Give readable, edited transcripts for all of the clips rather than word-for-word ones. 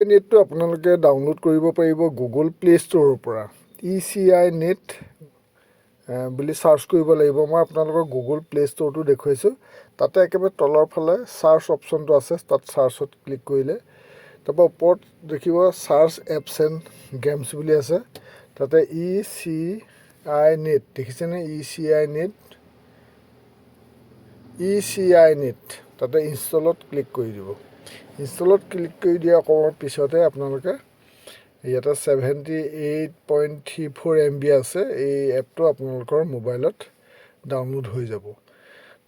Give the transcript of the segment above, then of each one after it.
নেটটো আপোনালোকে ডাউনলোড কৰিব পাৰিব গুগল প্লে ষ্ট'ৰৰ পৰা ECINET বুলি চাৰ্চ কৰিব লাগিব। মই আপোনালোকৰ গুগল প্লে ষ্ট'ৰটো দেখুৱাইছোঁ। তাতে একেবাৰে তলৰ ফালে চাৰ্চ অপশ্যনটো আছে, তাত চাৰ্চত ক্লিক কৰিলে তাৰপৰা ওপৰত দেখিব চাৰ্চ এপছ এণ্ড গেমছ বুলি আছে। তাতে ECINET দেখিছেনে? ECINET তাতে ইনষ্টলত ক্লিক কৰি দিব। ইনষ্টলত ক্লিক কৰি দিয়া অকণমান পিছতে আপোনালোকে ইয়াতে 78.34 MB আছে। এই এপটো আপোনালোকৰ মোবাইলত ডাউনলোড হৈ যাব।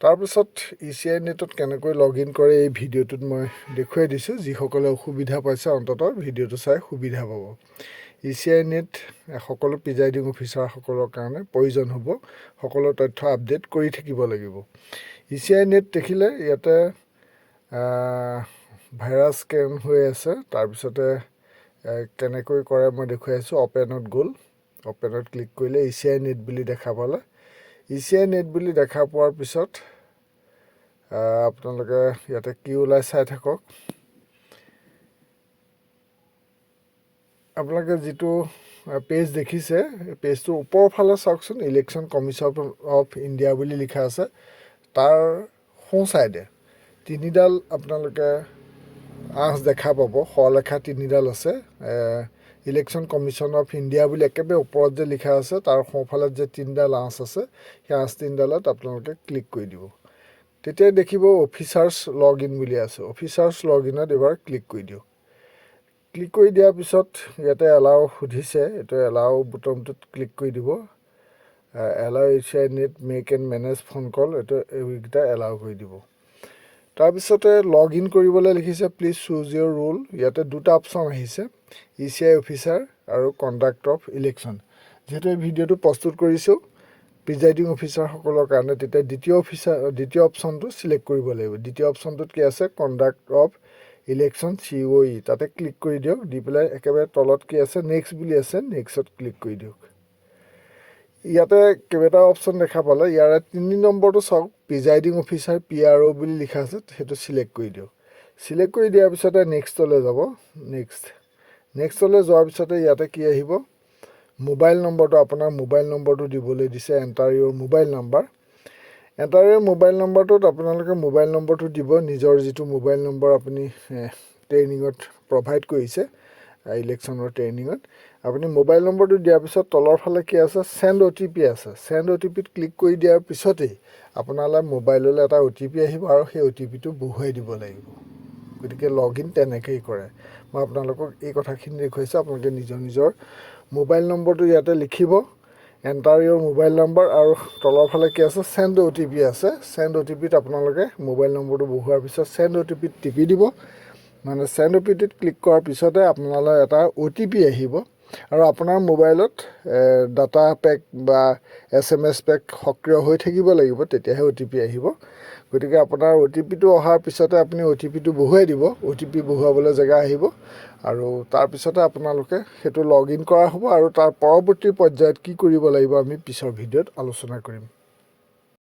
তাৰপিছত ECINETত কেনেকৈ লগ ইন কৰে এই ভিডিঅ'টোত মই দেখুৱাই দিছোঁ। যিসকলে অসুবিধা পাইছে অন্ততঃ ভিডিঅ'টো চাই সুবিধা পাব। ECINET সকলো প্ৰিজাইডিং অফিচাৰসকলৰ কাৰণে প্ৰয়োজন হ'ব। সকলো তথ্য আপডেট কৰি থাকিব লাগিব। ECINET দেখিলে ইয়াতে ভাইৰাছ স্কেন হৈ আছে। তাৰপিছতে কেনেকৈ কৰে মই দেখুৱাই আছোঁ। অপেনত গ'ল, অপেনত ক্লিক কৰিলে ECINET বুলি দেখা পালে। ECINET বুলি দেখা পোৱাৰ পিছত আপোনালোকে ইয়াতে কি ওলাই চাই থাকক। আপোনালোকে যিটো পেজ দেখিছে, পেজটোৰ ওপৰৰ ফালে চাওকচোন, ইলেকশ্যন কমিশ্যন অফ ইণ্ডিয়া বুলি লিখা আছে। তাৰ সোঁ চাইডে তিনিডাল আপোনালোকে আঁচ দেখা পাব, সলেখা তিনিডাল আছে। ইলেকশ্যন কমিশ্যন অফ ইণ্ডিয়া বুলি একেবাৰে ওপৰত যে লিখা আছে, তাৰ সোঁফালে যে তিনিডাল আঁচ আছে, সেই আঁচ তিনিডালত আপোনালোকে ক্লিক কৰি দিব। তেতিয়া দেখিব অফিচাৰ্ছ লগ ইন বুলি আছে। অফিচাৰ্ছ লগ ইনত এবাৰ ক্লিক কৰি দিয়ক। ক্লিক কৰি দিয়াৰ পিছত ইয়াতে এলাও সুধিছে, এইটো এলাও বুটামটোত ক্লিক কৰি দিব। Allow ECINET make and manage phone call, এইকেইটা এলাও কৰি দিব। তাৰপিছতে লগ ইন কৰিবলৈ লিখিছে প্লিজ চুজ ইয়ৰ ৰোল। ইয়াতে দুটা অপশ্যন আহিছে, ECI অফিচাৰ আৰু কণ্ডাক্ট অফ ইলেকশ্যন। যিহেতু এই ভিডিঅ'টো প্ৰস্তুত কৰিছোঁ প্ৰিজাইডিং অফিচাৰসকলৰ কাৰণে, তেতিয়া দ্বিতীয় অপশ্যনটো চিলেক্ট কৰিব লাগিব। দ্বিতীয় অপশ্যনটোত কি আছে? কণ্ডাক্ট অফ ইলেকশ্যন COE, তাতে ক্লিক কৰি দিয়ক। দি পেলাই একেবাৰে তলত কি আছে? নেক্সট বুলি আছে, নেক্সটত ক্লিক কৰি দিয়ক। ইয়াতে কেইবাটাও অপশ্যন দেখা পালে। ইয়াৰে 3 নম্বৰটো চাওক, প্ৰিজাইডিং অফিচাৰ PRO বুলি লিখা আছে, সেইটো চিলেক্ট কৰি দিয়ক। চিলেক্ট কৰি দিয়াৰ পিছতে নেক্সটলৈ যাব। নেক্সটলৈ যোৱাৰ পিছতে ইয়াতে কি আহিব? মোবাইল নম্বৰটো, আপোনাৰ মোবাইল নম্বৰটো দিবলৈ দিছে। এণ্টাৰ ইয়ৰ মোবাইল নম্বৰ। এণ্টাৰ ইয়ৰ মোবাইল নম্বৰটোত আপোনালোকে মোবাইল নম্বৰটো দিব, নিজৰ যিটো মোবাইল নম্বৰ আপুনি ট্ৰেইনিঙত প্ৰভাইড কৰিছে, ইলেকশ্যনৰ ট্ৰেইনিঙত। আপুনি মোবাইল নম্বৰটো দিয়াৰ পিছত তলৰ ফালে কি আছে? চেণ্ড OTP আছে। চেণ্ড OTPত ক্লিক কৰি দিয়াৰ পিছতেই আপোনালৈ মোবাইললৈ এটা OTP আহিব আৰু সেই OTPটো বহুৱাই দিব লাগিব। গতিকে লগ ইন তেনেকৈয়ে কৰে। মই আপোনালোকক এই কথাখিনি দেখুৱাইছোঁ। আপোনালোকে নিজৰ মোবাইল নম্বৰটো ইয়াতে লিখিব, এণ্টাৰ ইয়ৰ মোবাইল নম্বৰ, আৰু তলৰ ফালে কি আছে? চেণ্ড OTP আছে। চেণ্ড OTPত আপোনালোকে মোবাইল নম্বৰটো বহুৱাৰ পিছত চেণ্ড OTPত টিপি দিব। মানে চেণ্ড OTPত ক্লিক কৰাৰ পিছতে আপোনালৈ এটা OTP আহিব আৰু আপোনাৰ মোবাইলত ডাটা পেক বা SMS পেক সক্ৰিয় হৈ থাকিব লাগিব, তেতিয়াহে OTP আহিব। গতিকে আপোনাৰ OTPটো অহাৰ পিছতে আপুনি OTPটো বহুৱাই দিব। OTP বহুৱাবলৈ জেগা আহিব আৰু তাৰপিছতে আপোনালোকে সেইটো লগ ইন কৰা হ'ব। আৰু তাৰ পৰৱৰ্তী পৰ্যায়ত কি কৰিব লাগিব আমি পিছৰ ভিডিঅ'ত আলোচনা কৰিম।